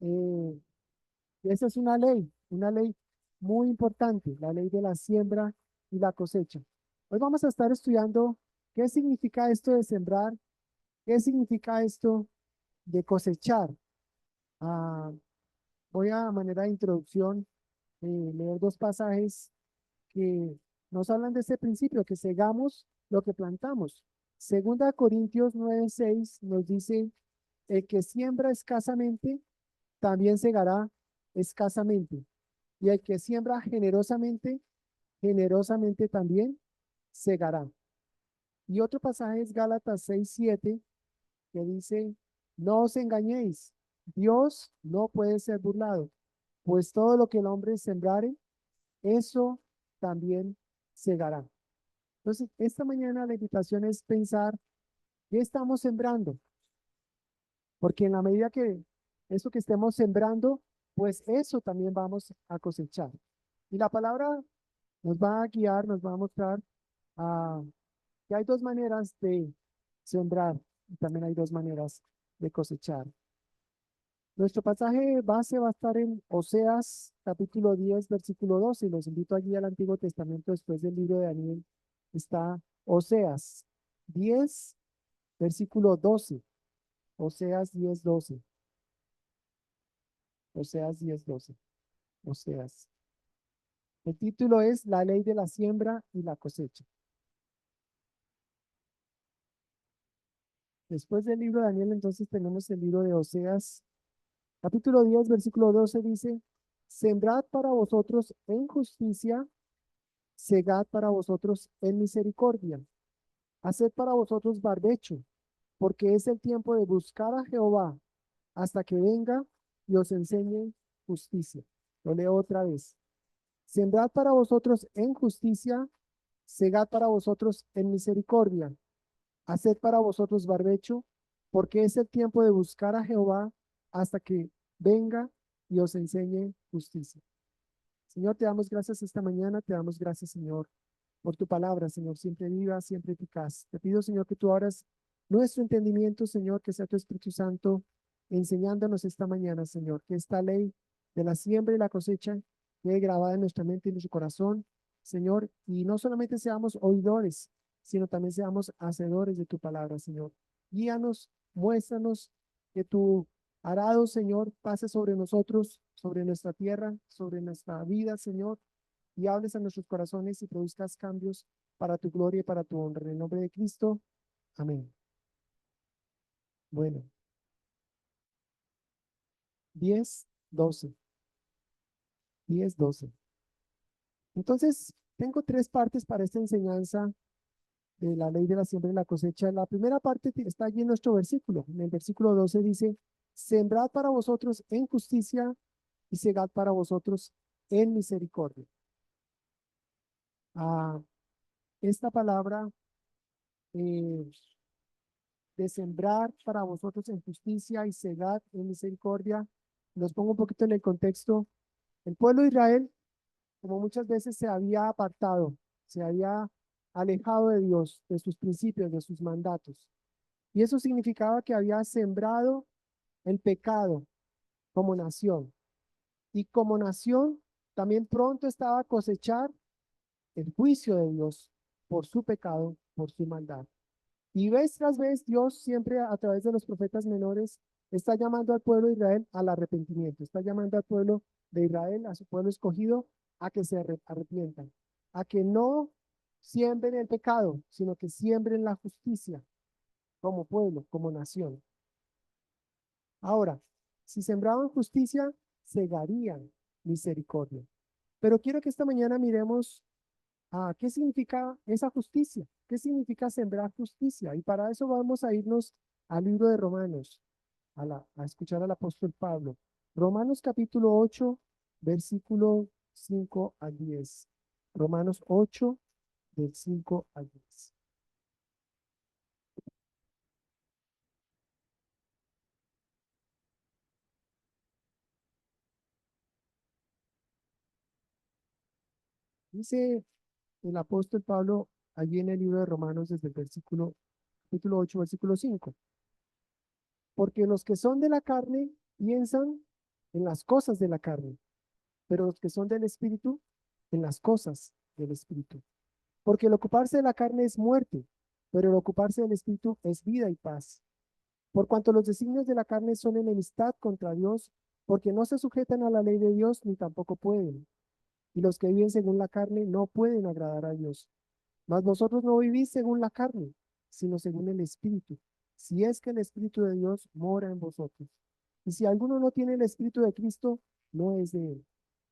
Eh, Esa es una ley muy importante, la ley de la siembra y la cosecha. Hoy vamos a estar estudiando qué significa esto de sembrar, qué significa esto de cosechar. Ah, Voy a manera de introducción leer dos pasajes que nos hablan de este principio, que segamos lo que plantamos. Segunda Corintios 9:6 nos dice, el que siembra escasamente, también segará escasamente. Y el que siembra generosamente, generosamente también segará. Y otro pasaje es Gálatas 6:7, que dice, no os engañéis, Dios no puede ser burlado, pues todo lo que el hombre sembrare, eso también segará. Entonces, esta mañana la invitación es pensar qué estamos sembrando, porque en la medida que eso que estemos sembrando, pues eso también vamos a cosechar. Y la palabra nos va a guiar, nos va a mostrar ah, que hay dos maneras de sembrar y también hay dos maneras de cosechar. Nuestro pasaje base va a estar en Oseas capítulo 10 versículo 12. Y los invito allí al Antiguo Testamento después del libro de Daniel. Está Oseas 10 versículo 12. Oseas 10 12. Oseas 10 12. Oseas. El título es La ley de la siembra y la cosecha. Después del libro de Daniel, entonces tenemos el libro de Oseas. Capítulo 10 versículo 12 dice, sembrad para vosotros en justicia, segad para vosotros en misericordia. Haced para vosotros barbecho, porque es el tiempo de buscar a Jehová hasta que venga y os enseñe justicia. Lo leo otra vez. Sembrad para vosotros en justicia, segad para vosotros en misericordia. Haced para vosotros barbecho, porque es el tiempo de buscar a Jehová hasta que venga y os enseñe justicia. Señor, te damos gracias esta mañana, te damos gracias, Señor, por tu palabra, Señor, siempre viva, siempre eficaz. Te pido, Señor, que tú abras nuestro entendimiento, Señor, que sea tu Espíritu Santo enseñándonos esta mañana, Señor, que esta ley de la siembra y la cosecha quede grabada en nuestra mente y en nuestro corazón, Señor, y no solamente seamos oidores, sino también seamos hacedores de tu palabra, Señor. Guíanos, muéstranos que tu arado, Señor, pase sobre nosotros, sobre nuestra tierra, sobre nuestra vida, Señor, y hables a nuestros corazones y produzcas cambios para tu gloria y para tu honra. En el nombre de Cristo, amén. Bueno, 10 12 10 12. Entonces, tengo tres partes para esta enseñanza de la ley de la siembra y la cosecha. La primera parte está allí en nuestro versículo. En el versículo 12 dice, sembrad para vosotros en justicia y segad para vosotros en misericordia. Ah, esta palabra eh, de sembrar para vosotros en justicia y segar en misericordia. Los pongo un poquito en el contexto. El pueblo de Israel, como muchas veces se había apartado, se había alejado de Dios, de sus principios, de sus mandatos. Y eso significaba que había sembrado el pecado como nación. Y como nación, también pronto estaba a cosechar el juicio de Dios por su pecado, por su maldad. Y vez tras vez, Dios siempre a través de los profetas menores está llamando al pueblo de Israel al arrepentimiento, está llamando al pueblo de Israel, a su pueblo escogido, a que se arrepientan, a que no siembren el pecado, sino que siembren la justicia como pueblo, como nación. Ahora, si sembraban justicia, segarían misericordia. Pero quiero que esta mañana miremos qué significa esa justicia, qué significa sembrar justicia. Y para eso vamos a irnos al libro de Romanos, a escuchar al apóstol Pablo. Romanos capítulo 8, versículo 5 al 10. Romanos 8, del 5 al 10. Dice el apóstol Pablo allí en el libro de Romanos desde el capítulo 8, versículo 5. Porque los que son de la carne piensan en las cosas de la carne, pero los que son del Espíritu, en las cosas del Espíritu. Porque el ocuparse de la carne es muerte, pero el ocuparse del Espíritu es vida y paz. Por cuanto los designios de la carne son enemistad contra Dios, porque no se sujetan a la ley de Dios ni tampoco pueden. Y los que viven según la carne no pueden agradar a Dios. Mas vosotros no vivís según la carne, sino según el Espíritu, si es que el Espíritu de Dios mora en vosotros. Y si alguno no tiene el Espíritu de Cristo, no es de él.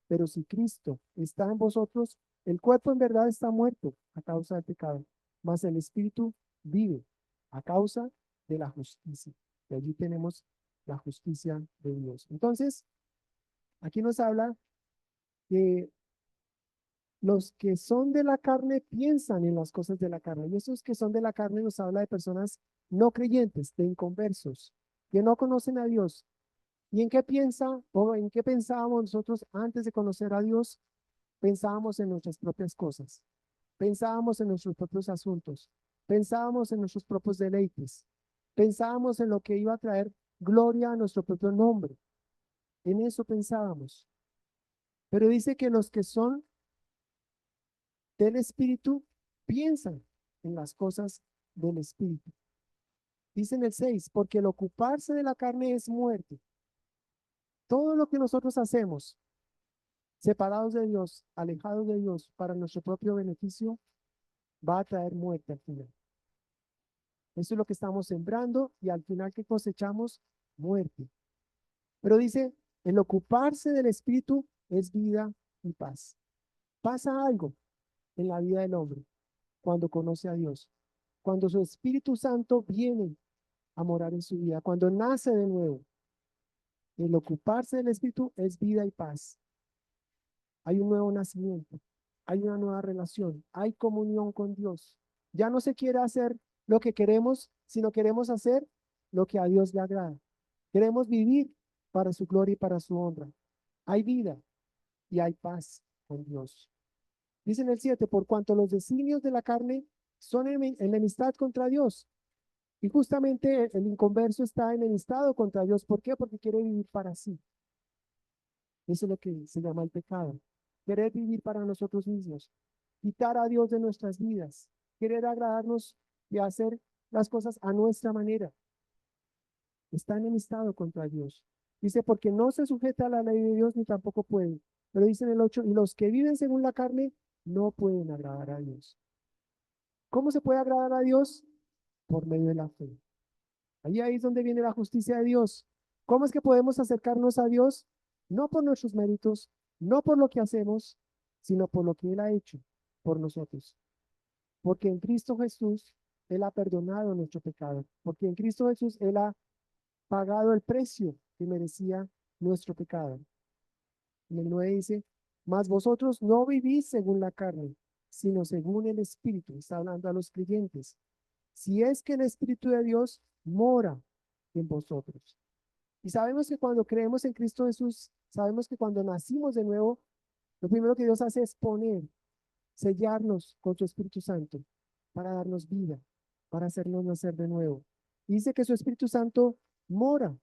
Pero si Cristo está en vosotros, el cuerpo en verdad está muerto a causa del pecado, mas el Espíritu vive a causa de la justicia. Y allí tenemos la justicia de Dios. Entonces, aquí nos habla que los que son de la carne piensan en las cosas de la carne. Y esos que son de la carne nos habla de personas no creyentes, de inconversos, que no conocen a Dios. ¿Y en qué piensa o en qué pensábamos nosotros antes de conocer a Dios? Pensábamos en nuestras propias cosas, pensábamos en nuestros propios asuntos, pensábamos en nuestros propios deleites, pensábamos en lo que iba a traer gloria a nuestro propio nombre. En eso pensábamos. Pero dice que los que son del Espíritu piensan en las cosas del Espíritu. Dice en el 6, porque el ocuparse de la carne es muerte. Todo lo que nosotros hacemos, separados de Dios, alejados de Dios, para nuestro propio beneficio, va a traer muerte al final. Eso es lo que estamos sembrando y al final que cosechamos, muerte. Pero dice, el ocuparse del Espíritu es vida y paz. Pasa algo en la vida del hombre cuando conoce a Dios, cuando su Espíritu Santo viene a morar en su vida, cuando nace de nuevo. El ocuparse del Espíritu es vida y paz. Hay un nuevo nacimiento, hay una nueva relación, hay comunión con Dios. Ya no se quiere hacer lo que queremos, sino queremos hacer lo que a Dios le agrada. Queremos vivir para su gloria y para su honra. Hay vida y hay paz con Dios. Dice en el 7, por cuanto los designios de la carne son enemistad contra Dios. Y justamente el inconverso está enemistado contra Dios. ¿Por qué? Porque quiere vivir para sí. Eso es lo que se llama el pecado. Querer vivir para nosotros mismos. Quitar a Dios de nuestras vidas. Querer agradarnos y hacer las cosas a nuestra manera. Está enemistado contra Dios. Dice, porque no se sujeta a la ley de Dios ni tampoco puede. Pero dice en el 8, y los que viven según la carne no pueden agradar a Dios. ¿Cómo se puede agradar a Dios? Por medio de la fe. Ahí es donde viene la justicia de Dios. ¿Cómo es que podemos acercarnos a Dios? No por nuestros méritos, no por lo que hacemos, sino por lo que Él ha hecho por nosotros. Porque en Cristo Jesús Él ha perdonado nuestro pecado. Porque en Cristo Jesús Él ha pagado el precio que merecía nuestro pecado. En el 9 dice, mas vosotros no vivís según la carne, sino según el Espíritu. Está hablando a los creyentes. Si es que el Espíritu de Dios mora en vosotros. Y sabemos que cuando creemos en Cristo Jesús, sabemos que cuando nacimos de nuevo, lo primero que Dios hace es poner, sellarnos con su Espíritu Santo para darnos vida, para hacernos nacer de nuevo. Y dice que su Espíritu Santo mora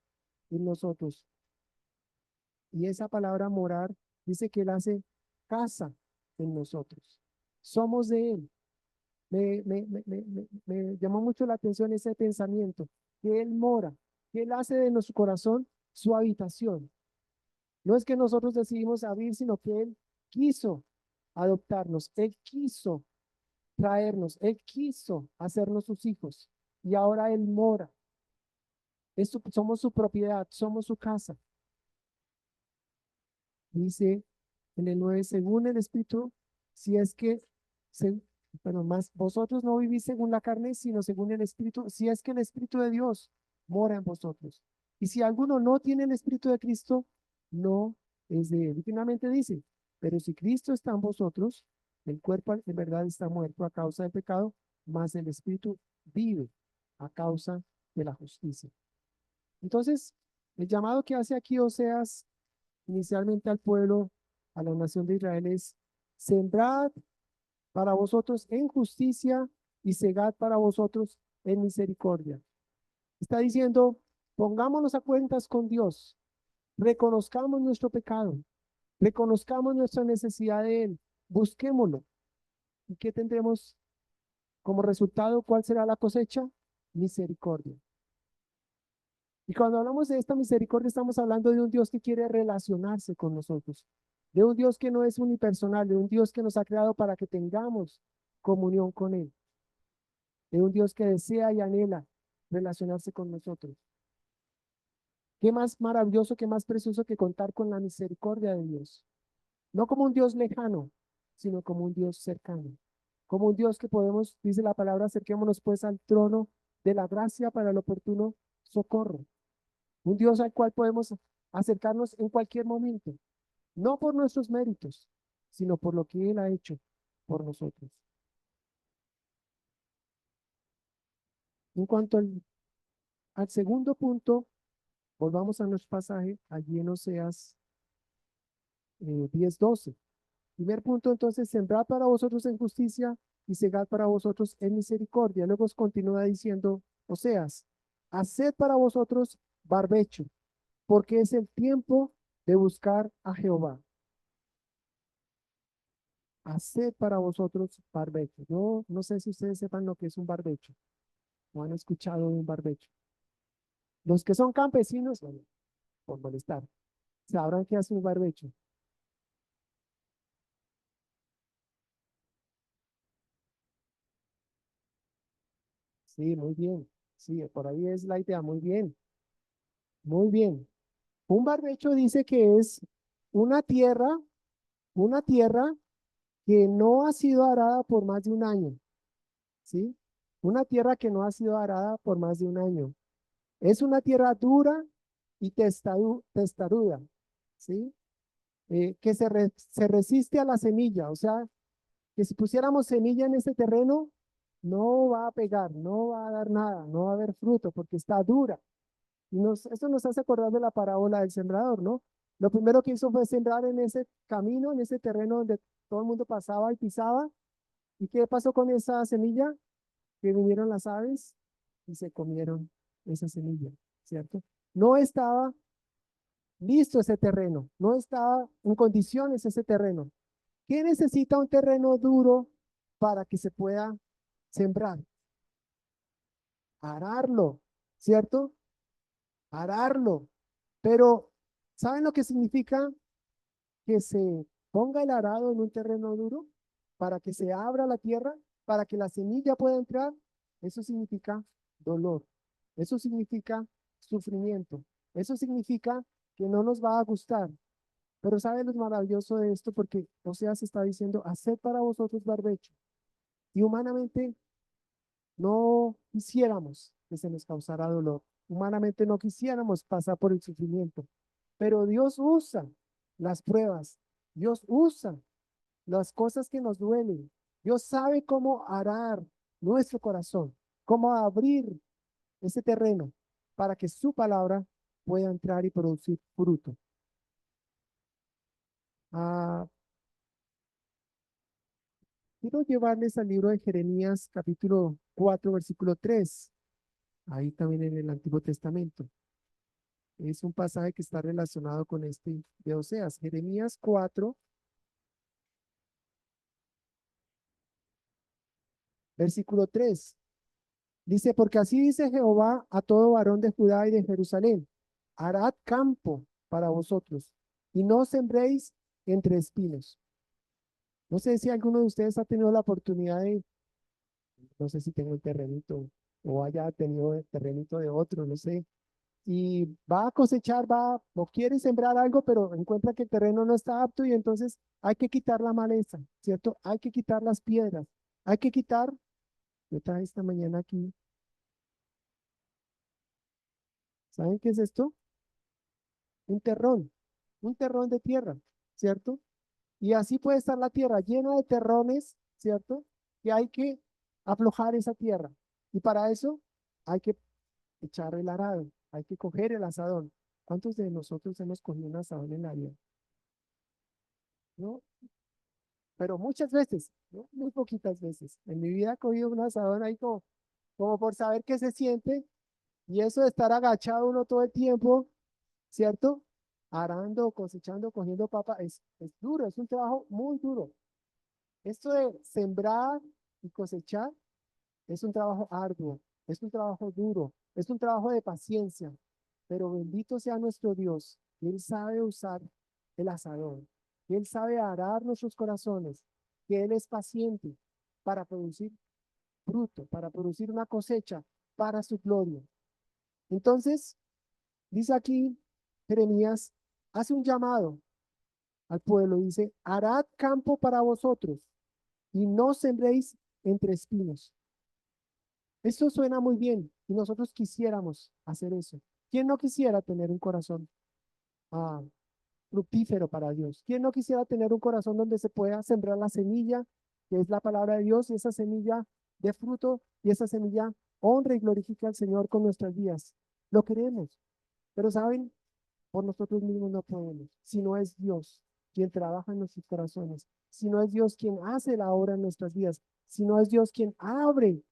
en nosotros. Y esa palabra morar dice que Él hace casa en nosotros. Somos de Él. Me llamó mucho la atención ese pensamiento, que Él mora, que Él hace de nuestro corazón su habitación. No es que nosotros decidimos abrir, sino que Él quiso adoptarnos, Él quiso traernos, Él quiso hacernos sus hijos y ahora Él mora. Somos su propiedad, somos su casa. Dice en el 9, según el Espíritu, si es que, se, bueno, más vosotros no vivís según la carne, sino según el Espíritu, si es que el Espíritu de Dios mora en vosotros. Y si alguno no tiene el Espíritu de Cristo, no es de él. Y finalmente dice, pero si Cristo está en vosotros, el cuerpo en verdad está muerto a causa del pecado, mas el Espíritu vive a causa de la justicia. Entonces, el llamado que hace aquí Oseas inicialmente al pueblo, a la nación de Israel es, sembrad para vosotros en justicia y segad para vosotros en misericordia. Está diciendo, pongámonos a cuentas con Dios. Reconozcamos nuestro pecado, reconozcamos nuestra necesidad de Él, busquémoslo. ¿Y qué tendremos como resultado? ¿Cuál será la cosecha? Misericordia. Y cuando hablamos de esta misericordia, estamos hablando de un Dios que quiere relacionarse con nosotros, de un Dios que no es unipersonal, de un Dios que nos ha creado para que tengamos comunión con Él, de un Dios que desea y anhela relacionarse con nosotros. ¿Qué más maravilloso, qué más precioso que contar con la misericordia de Dios? No como un Dios lejano, sino como un Dios cercano, como un Dios que podemos, dice la palabra, acerquémonos pues al trono de la gracia para el oportuno socorro. Un Dios al cual podemos acercarnos en cualquier momento, no por nuestros méritos, sino por lo que Él ha hecho por nosotros. En cuanto al segundo punto, volvamos a nuestro pasaje allí en Oseas 10:12. Primer punto, entonces, sembrad para vosotros en justicia y segad para vosotros en misericordia. Luego continúa diciendo, Oseas, haced para vosotros barbecho, porque es el tiempo de buscar a Jehová. Haced para vosotros barbecho. Yo no sé si ustedes sepan lo que es un barbecho o han escuchado de un barbecho. Los que son campesinos, bueno, por molestar, sabrán qué hace un barbecho. Sí, muy bien. Sí, por ahí es la idea. Muy bien, muy bien. Un barbecho dice que es una tierra, una tierra que no ha sido arada por más de un año, ¿sí? Una tierra que no ha sido arada por más de un año. Es una tierra dura y testaruda, ¿sí? Que se resiste a la semilla, o sea, que si pusiéramos semilla en ese terreno, no va a pegar, no va a dar nada, no va a haber fruto porque está dura. Y esto nos hace acordar de la parábola del sembrador, ¿no? Lo primero que hizo fue sembrar en ese camino, en ese terreno donde todo el mundo pasaba y pisaba. ¿Y qué pasó con esa semilla? Que vinieron las aves y se comieron esa semilla, ¿cierto? No estaba listo ese terreno, no estaba en condiciones ese terreno. ¿Qué necesita un terreno duro para que se pueda sembrar? Ararlo, ¿cierto? Ararlo. Pero, ¿saben lo que significa que se ponga el arado en un terreno duro para que se abra la tierra, para que la semilla pueda entrar? Eso significa dolor. Eso significa sufrimiento. Eso significa que no nos va a gustar. Pero ¿saben lo maravilloso de esto? Porque Oseas está diciendo, haced para vosotros barbecho. Y humanamente no quisiéramos que se nos causara dolor. Humanamente no quisiéramos pasar por el sufrimiento. Pero Dios usa las pruebas. Dios usa las cosas que nos duelen. Dios sabe cómo arar nuestro corazón, cómo abrir ese terreno para que su palabra pueda entrar y producir fruto. Ah, quiero llevarles al libro de Jeremías, capítulo 4, versículo 3. Ahí también en el Antiguo Testamento. Es un pasaje que está relacionado con este de Oseas. Jeremías 4, versículo 3. Dice, porque así dice Jehová a todo varón de Judá y de Jerusalén, harad campo para vosotros y no sembréis entre espinos. No sé si alguno de ustedes ha tenido la oportunidad de, no sé si tengo el terrenito o haya tenido el terrenito de otro, no sé, y va a cosechar, va o quiere sembrar algo, pero encuentra que el terreno no está apto y entonces hay que quitar la maleza, ¿cierto? Hay que quitar las piedras, hay que quitar, yo traje esta mañana aquí, ¿saben qué es esto? Un terrón, un terrón de tierra, ¿cierto? Y así puede estar la tierra llena de terrones, ¿cierto? Y hay que aflojar esa tierra. Y para eso hay que echar el arado, hay que coger el asadón. ¿Cuántos de nosotros hemos cogido un asadón en la vida? ¿No? Pero muchas veces, ¿no? Muy poquitas veces. En mi vida he cogido un asadón ahí como por saber qué se siente y eso de estar agachado uno todo el tiempo, ¿cierto? arando, cosechando, cogiendo papa, es duro, es un trabajo muy duro. Esto de sembrar y cosechar es un trabajo arduo, es un trabajo duro, es un trabajo de paciencia, pero bendito sea nuestro Dios, que Él sabe usar el asadón, que Él sabe arar nuestros corazones, que Él es paciente para producir fruto, para producir una cosecha para su gloria. Entonces, dice aquí Jeremías, hace un llamado al pueblo, dice, harad campo para vosotros y no sembréis entre espinos. Esto suena muy bien y nosotros quisiéramos hacer eso. ¿Quién no quisiera tener un corazón ah, fructífero para Dios? ¿Quién no quisiera tener un corazón donde se pueda sembrar la semilla, que es la palabra de Dios, y esa semilla de fruto y esa semilla honra y glorifica al Señor con nuestras vidas? Lo queremos, pero saben, por nosotros mismos no podemos, si no es Dios quien trabaja en nuestros corazones, si no es Dios quien hace la obra en nuestras vidas, si no es Dios quien abre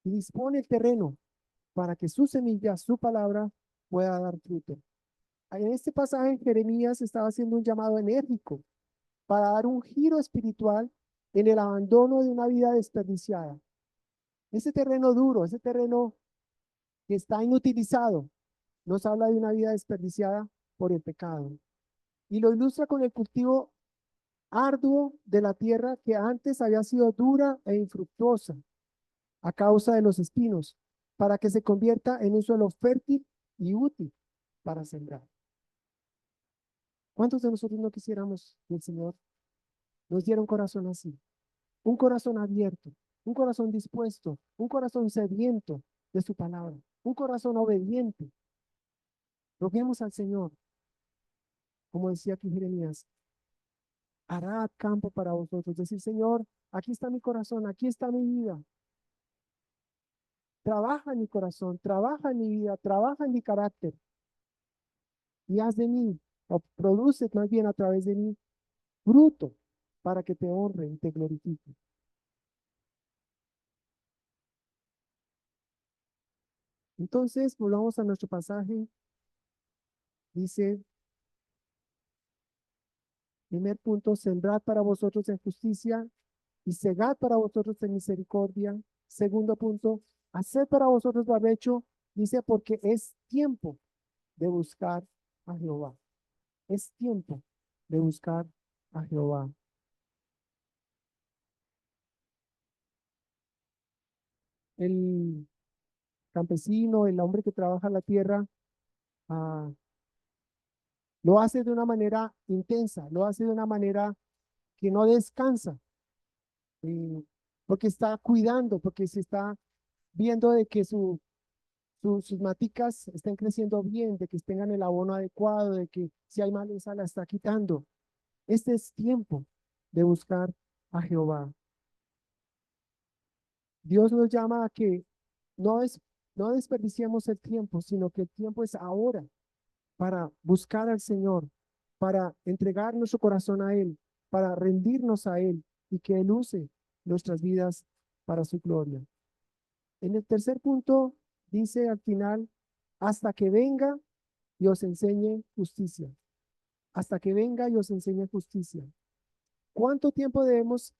y dispone el terreno para que su semilla, su palabra, pueda dar fruto. En este pasaje, Jeremías estaba haciendo un llamado enérgico para dar un giro espiritual en el abandono de una vida desperdiciada. Ese terreno duro, ese terreno que está inutilizado, nos habla de una vida desperdiciada por el pecado. Y lo ilustra con el cultivo arduo de la tierra que antes había sido dura e infructuosa a causa de los espinos, para que se convierta en un suelo fértil y útil para sembrar. ¿Cuántos de nosotros no quisiéramos que el Señor nos diera un corazón así? Un corazón abierto, un corazón dispuesto, un corazón sediento de su palabra, un corazón obediente. Roguemos al Señor, como decía aquí Jeremías, hará campo para vosotros. Decir, Señor, aquí está mi corazón, aquí está mi vida. Trabaja en mi corazón, trabaja en mi vida, trabaja en mi carácter y haz de mí, o produce más bien a través de mí, fruto para que te honre y te glorifique. Entonces, volvamos a nuestro pasaje. Dice, primer punto, sembrad para vosotros en justicia y segad para vosotros en misericordia. Segundo punto, haced para vosotros barbecho, dice, porque es tiempo de buscar a Jehová. Es tiempo de buscar a Jehová. El campesino, el hombre que trabaja la tierra, ah, lo hace de una manera intensa, lo hace de una manera que no descansa, eh, porque está cuidando, porque se está viendo de que sus maticas estén creciendo bien, de que tengan el abono adecuado, de que si hay maleza la está quitando. Este es tiempo de buscar a Jehová. Dios nos llama a que no, es, no desperdiciemos el tiempo, sino que el tiempo es ahora para buscar al Señor, para entregar nuestro corazón a Él, para rendirnos a Él y que Él use nuestras vidas para su gloria. En el tercer punto dice al final, hasta que venga y os enseñe justicia. Hasta que venga y os enseñe justicia. ¿Cuánto tiempo debemos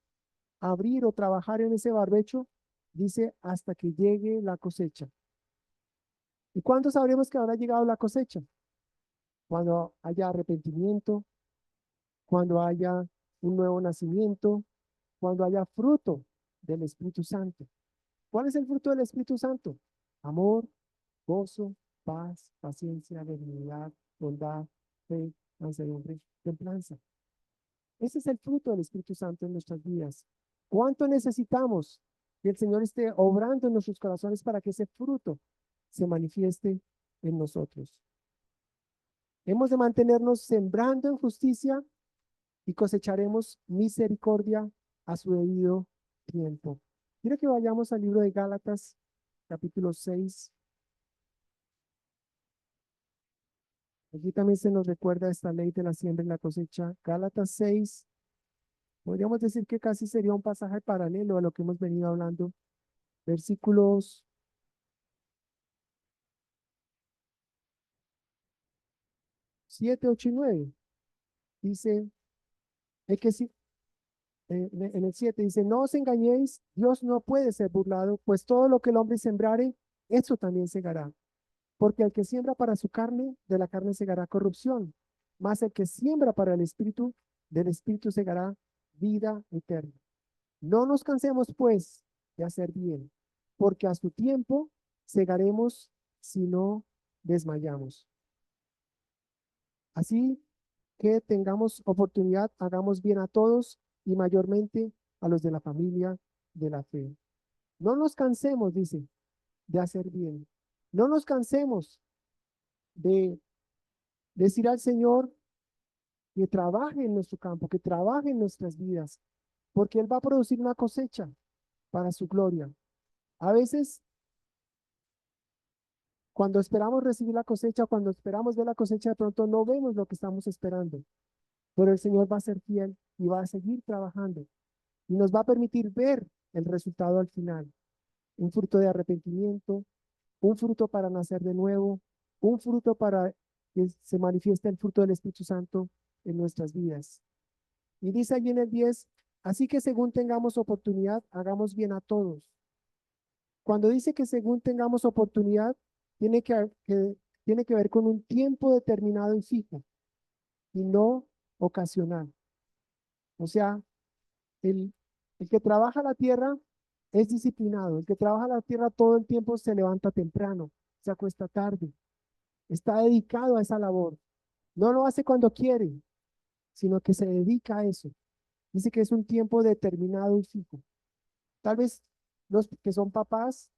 abrir o trabajar en ese barbecho? Dice, hasta que llegue la cosecha. ¿Y cuándo sabremos que habrá llegado la cosecha? Cuando haya arrepentimiento, cuando haya un nuevo nacimiento, cuando haya fruto del Espíritu Santo. ¿Cuál es el fruto del Espíritu Santo? Amor, gozo, paz, paciencia, benignidad, bondad, fe, mansedumbre, templanza. Ese es el fruto del Espíritu Santo en nuestras vidas. ¿Cuánto necesitamos que el Señor esté obrando en nuestros corazones para que ese fruto se manifieste en nosotros? Hemos de mantenernos sembrando en justicia y cosecharemos misericordia a su debido tiempo. Quiero que vayamos al libro de Gálatas, capítulo 6. Aquí también se nos recuerda esta ley de la siembra y la cosecha. Gálatas 6, podríamos decir que casi sería un pasaje paralelo a lo que hemos venido hablando. Versículos 7, 8 y 9. Dice, el que si, en el 7 dice, no os engañéis, Dios no puede ser burlado, pues todo lo que el hombre sembrare, eso también segará. Porque el que siembra para su carne, de la carne segará corrupción, mas el que siembra para el espíritu, del espíritu segará vida eterna. No nos cansemos, pues, de hacer bien, porque a su tiempo segaremos si no desmayamos. Así que tengamos oportunidad, hagamos bien a todos y mayormente a los de la familia de la fe. No nos cansemos, dice, de hacer bien. No nos cansemos de decir al Señor que trabaje en nuestro campo, que trabaje en nuestras vidas, porque Él va a producir una cosecha para su gloria. A veces, cuando esperamos recibir la cosecha, cuando esperamos ver la cosecha, de pronto no vemos lo que estamos esperando, pero el Señor va a ser fiel y va a seguir trabajando y nos va a permitir ver el resultado al final, un fruto de arrepentimiento, un fruto para nacer de nuevo, un fruto para que se manifieste el fruto del Espíritu Santo en nuestras vidas. Y dice allí en el 10, así que según tengamos oportunidad, hagamos bien a todos. Cuando dice que según tengamos oportunidad, tiene que ver con un tiempo determinado y fijo, y no ocasional. O sea, el, el que trabaja la tierra es disciplinado. El que trabaja la tierra todo el tiempo se levanta temprano, se acuesta tarde, está dedicado a esa labor. No lo hace cuando quiere, sino que se dedica a eso. Dice que es un tiempo determinado y fijo. Tal vez los que son papás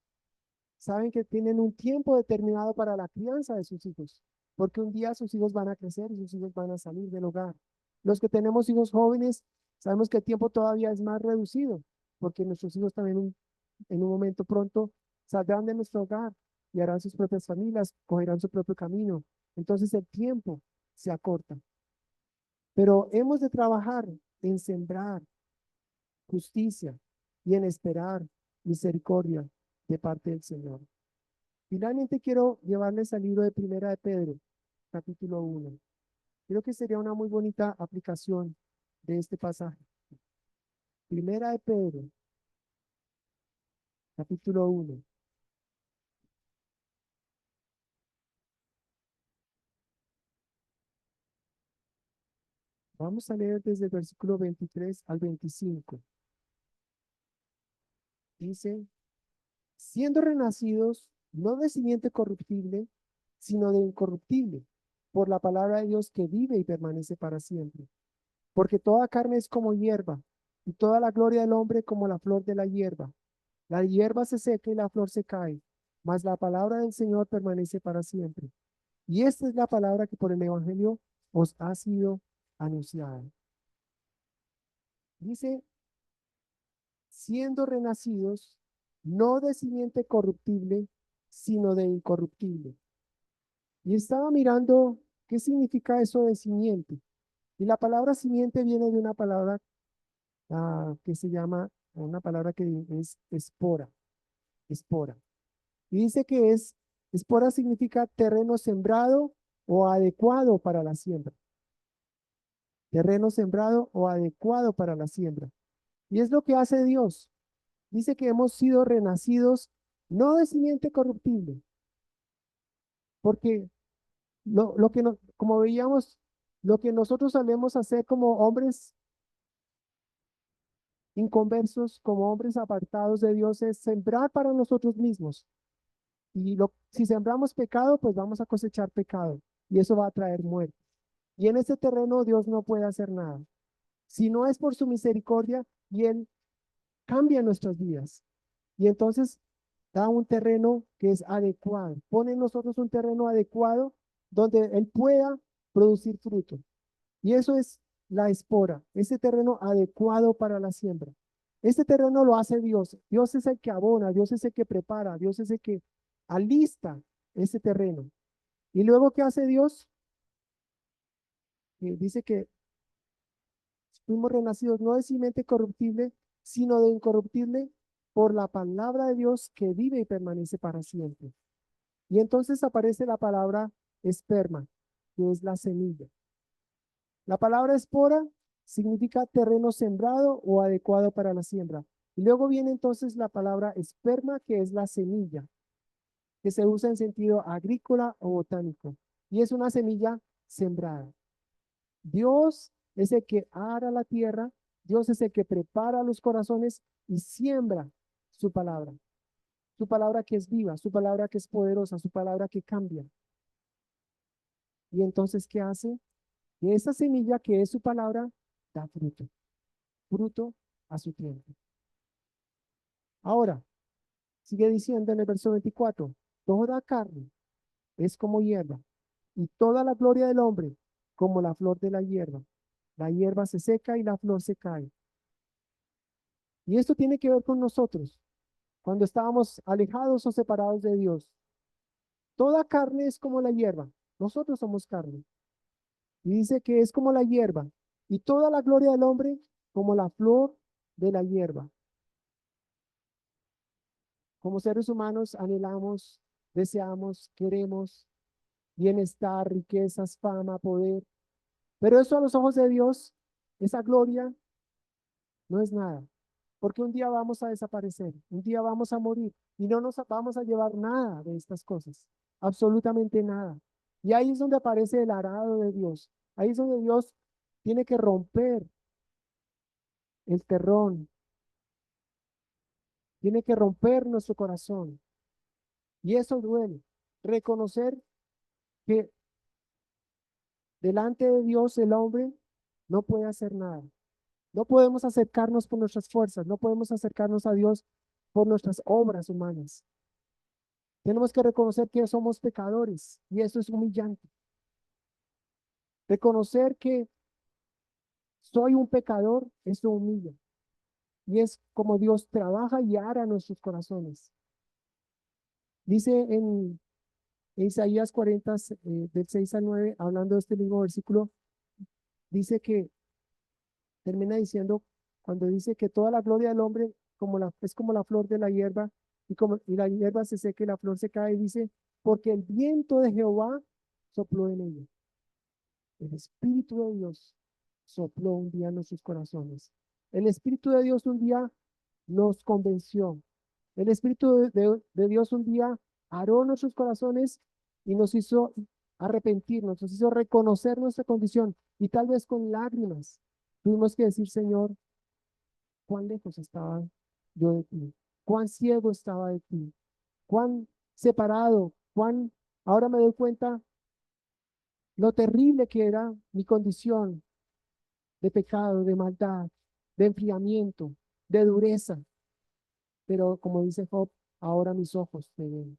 saben que tienen un tiempo determinado para la crianza de sus hijos, porque un día sus hijos van a crecer y sus hijos van a salir del hogar. Los que tenemos hijos jóvenes, sabemos que el tiempo todavía es más reducido, porque nuestros hijos también en un momento pronto saldrán de nuestro hogar y harán sus propias familias, cogerán su propio camino. Entonces el tiempo se acorta. Pero hemos de trabajar en sembrar justicia y en esperar misericordia de parte del Señor. Finalmente quiero llevarles al libro de Primera de Pedro, capítulo 1. Creo que sería una muy bonita aplicación de este pasaje. Primera de Pedro, capítulo 1. Vamos a leer desde el versículo 23 al 25. Dice, siendo renacidos, no de simiente corruptible, sino de incorruptible, por la palabra de Dios que vive y permanece para siempre. Porque toda carne es como hierba, y toda la gloria del hombre como la flor de la hierba. La hierba se seca y la flor se cae, mas la palabra del Señor permanece para siempre. Y esta es la palabra que por el Evangelio os ha sido anunciada. Dice, siendo renacidos, no de simiente corruptible, sino de incorruptible. Y estaba mirando qué significa eso de simiente. Y la palabra simiente viene de una palabra que se llama, una palabra que es espora, espora. Y dice que espora significa terreno sembrado o adecuado para la siembra. Terreno sembrado o adecuado para la siembra. Y es lo que hace Dios. Dice que hemos sido renacidos no de simiente corruptible, porque lo que no, como veíamos, lo que nosotros solemos hacer como hombres inconversos, como hombres apartados de Dios, es sembrar para nosotros mismos. Y si sembramos pecado, pues vamos a cosechar pecado. Y eso va a traer muerte. Y en ese terreno Dios no puede hacer nada. Si no es por su misericordia, y Él cambia nuestras vidas. Y entonces da un terreno que es adecuado. Pone en nosotros un terreno adecuado donde Él pueda producir fruto. Y eso es la espora, ese terreno adecuado para la siembra. Este terreno lo hace Dios. Dios es el que abona, Dios es el que prepara, Dios es el que alista ese terreno. Y luego, ¿qué hace Dios? Dice que fuimos renacidos no de simiente corruptible, sino de incorruptible por la palabra de Dios que vive y permanece para siempre. Y entonces aparece la palabra esperma. que es la semilla. La palabra espora significa terreno sembrado o adecuado para la siembra. Y luego viene entonces la palabra esperma, que es la semilla, que se usa en sentido agrícola o botánico. Y es una semilla sembrada. Dios es el que ara la tierra, Dios es el que prepara los corazones y siembra su palabra que es viva, su palabra que es poderosa, su palabra que cambia. Y entonces, ¿qué hace? Que esa semilla que es su palabra da fruto, fruto a su tiempo. Ahora, sigue diciendo en el verso 24, toda carne es como hierba y toda la gloria del hombre como la flor de la hierba. La hierba se seca y la flor se cae. Y esto tiene que ver con nosotros, cuando estábamos alejados o separados de Dios. Toda carne es como la hierba. Nosotros somos carne. Y dice que es como la hierba. Y toda la gloria del hombre como la flor de la hierba. Como seres humanos anhelamos, deseamos, queremos bienestar, riquezas, fama, poder. Pero eso a los ojos de Dios, esa gloria no es nada. Porque un día vamos a desaparecer, un día vamos a morir y no nos vamos a llevar nada de estas cosas, absolutamente nada. Y ahí es donde aparece el arado de Dios. Ahí es donde Dios tiene que romper el terrón, tiene que romper nuestro corazón. Y eso duele. Reconocer que delante de Dios el hombre no puede hacer nada. No podemos acercarnos por nuestras fuerzas, no podemos acercarnos a Dios por nuestras obras humanas. Tenemos que reconocer que somos pecadores y eso es humillante. Reconocer que soy un pecador, eso humilla. Y es como Dios trabaja y ara nuestros corazones. Dice en Isaías 40, del 6 al 9, hablando de este mismo versículo, dice que termina diciendo, cuando dice que toda la gloria del hombre es como la flor de la hierba, y la hierba se seca y la flor se cae, dice, porque el viento de Jehová sopló en ella. El Espíritu de Dios sopló un día en nuestros corazones. El Espíritu de Dios un día nos convenció. El Espíritu de Dios un día aró nuestros corazones y nos hizo arrepentirnos, nos hizo reconocer nuestra condición y tal vez con lágrimas tuvimos que decir, Señor, cuán lejos estaba yo de ti, cuán ciego estaba de ti, cuán separado, ahora me doy cuenta lo terrible que era mi condición de pecado, de maldad, de enfriamiento, de dureza. Pero como dice Job, ahora mis ojos te ven.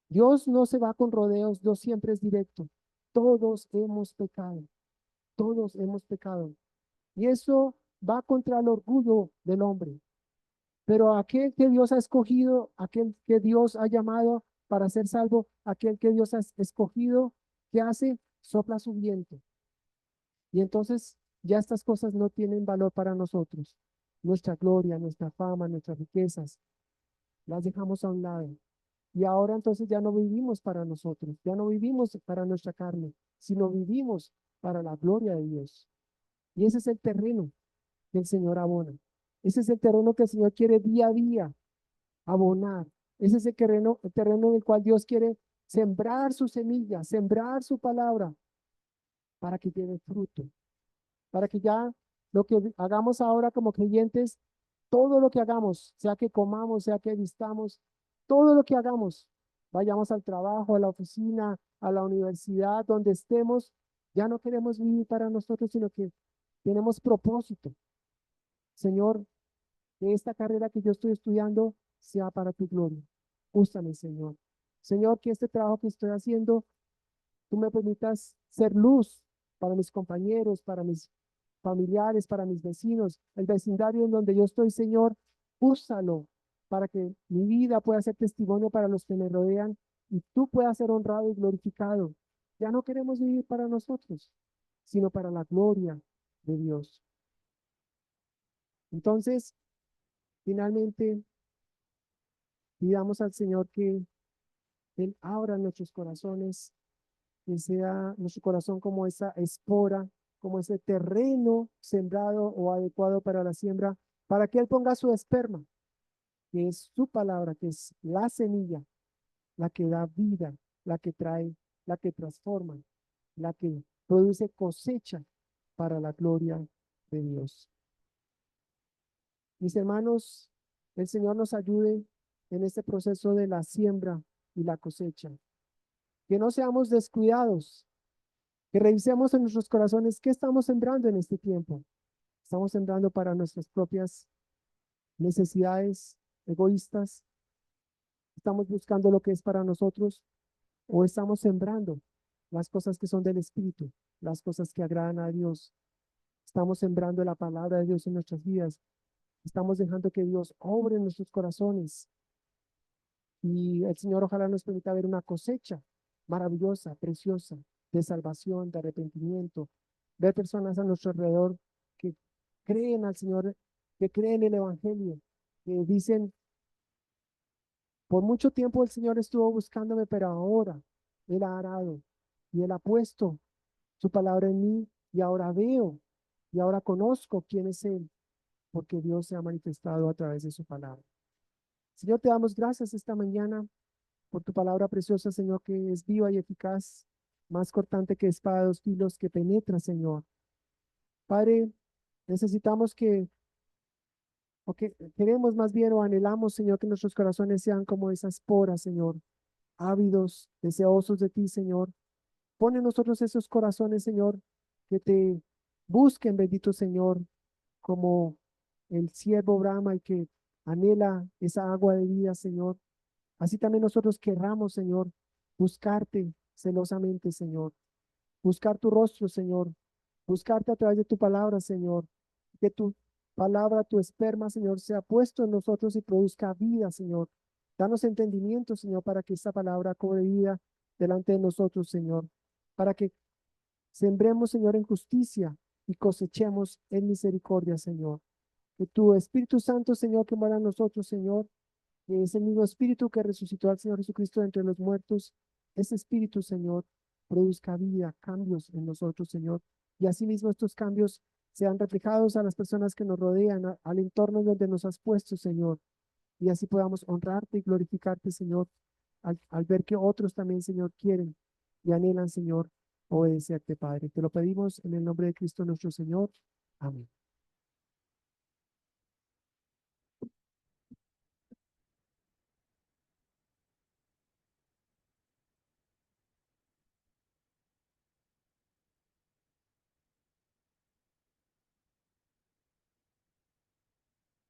Dios no se va con rodeos, Dios siempre es directo. Todos hemos pecado, todos hemos pecado. Y eso va contra el orgullo del hombre. Pero aquel que Dios ha escogido, aquel que Dios ha llamado para ser salvo, aquel que Dios ha escogido, ¿qué hace? Sopla su viento. Y entonces ya estas cosas no tienen valor para nosotros. Nuestra gloria, nuestra fama, nuestras riquezas, las dejamos a un lado. Y ahora entonces ya no vivimos para nosotros, ya no vivimos para nuestra carne, sino vivimos para la gloria de Dios. Y ese es el terreno que el Señor abona. Ese es el terreno que el Señor quiere día a día abonar. Ese es el terreno en el cual Dios quiere sembrar su semilla, sembrar su palabra para que lleve fruto, para que ya lo que hagamos ahora como creyentes, todo lo que hagamos, sea que comamos, sea que vistamos, todo lo que hagamos, vayamos al trabajo, a la oficina, a la universidad, donde estemos, ya no queremos vivir para nosotros, sino que tenemos propósito. Señor, que esta carrera que yo estoy estudiando sea para tu gloria. Úsame, Señor. Señor, que este trabajo que estoy haciendo, tú me permitas ser luz para mis compañeros, para mis familiares, para mis vecinos, el vecindario en donde yo estoy, Señor, úsalo para que mi vida pueda ser testimonio para los que me rodean y tú puedas ser honrado y glorificado. Ya no queremos vivir para nosotros, sino para la gloria de Dios. Entonces, finalmente, pidamos al Señor que Él abra nuestros corazones que sea nuestro corazón como esa espora, como ese terreno sembrado o adecuado para la siembra, para que Él ponga su esperma, que es su palabra, que es la semilla, la que da vida, la que trae, la que transforma, la que produce cosecha para la gloria de Dios. Mis hermanos, el Señor nos ayude en este proceso de la siembra y la cosecha. Que no seamos descuidados, que revisemos en nuestros corazones qué estamos sembrando en este tiempo. Estamos sembrando para nuestras propias necesidades egoístas. Estamos buscando lo que es para nosotros o estamos sembrando las cosas que son del Espíritu, las cosas que agradan a Dios. Estamos sembrando la palabra de Dios en nuestras vidas. Estamos dejando que Dios obre en nuestros corazones. Y el Señor ojalá nos permita ver una cosecha maravillosa, preciosa, de salvación, de arrepentimiento. Ver personas a nuestro alrededor que creen al Señor, que creen en el Evangelio, que dicen, por mucho tiempo el Señor estuvo buscándome, pero ahora Él ha arado y Él ha puesto su palabra en mí y ahora veo y ahora conozco quién es Él, porque Dios se ha manifestado a través de su palabra. Señor, te damos gracias esta mañana por tu palabra preciosa, Señor, que es viva y eficaz, más cortante que espada de dos filos, que penetra, Señor. Padre, necesitamos o que queremos más bien o anhelamos, Señor, que nuestros corazones sean como esas esporas, Señor, ávidos, deseosos de ti, Señor. Pon en nosotros esos corazones, Señor, que te busquen, bendito Señor, como el siervo brama y que anhela esa agua de vida, Señor. Así también nosotros querramos, Señor, buscarte celosamente, Señor. Buscar tu rostro, Señor. Buscarte a través de tu palabra, Señor. Que tu palabra, tu esperma, Señor, sea puesto en nosotros y produzca vida, Señor. Danos entendimiento, Señor, para que esta palabra cobre vida delante de nosotros, Señor. Para que sembremos, Señor, en justicia y cosechemos en misericordia, Señor. Que tu Espíritu Santo, Señor, que mora en nosotros, Señor, que es el mismo Espíritu que resucitó al Señor Jesucristo de entre los muertos, ese Espíritu, Señor, produzca vida, cambios en nosotros, Señor. Y asimismo estos cambios sean reflejados a las personas que nos rodean, al entorno donde nos has puesto, Señor. Y así podamos honrarte y glorificarte, Señor, al ver que otros también, Señor, quieren y anhelan, Señor, obedecerte, Padre. Te lo pedimos en el nombre de Cristo nuestro Señor. Amén.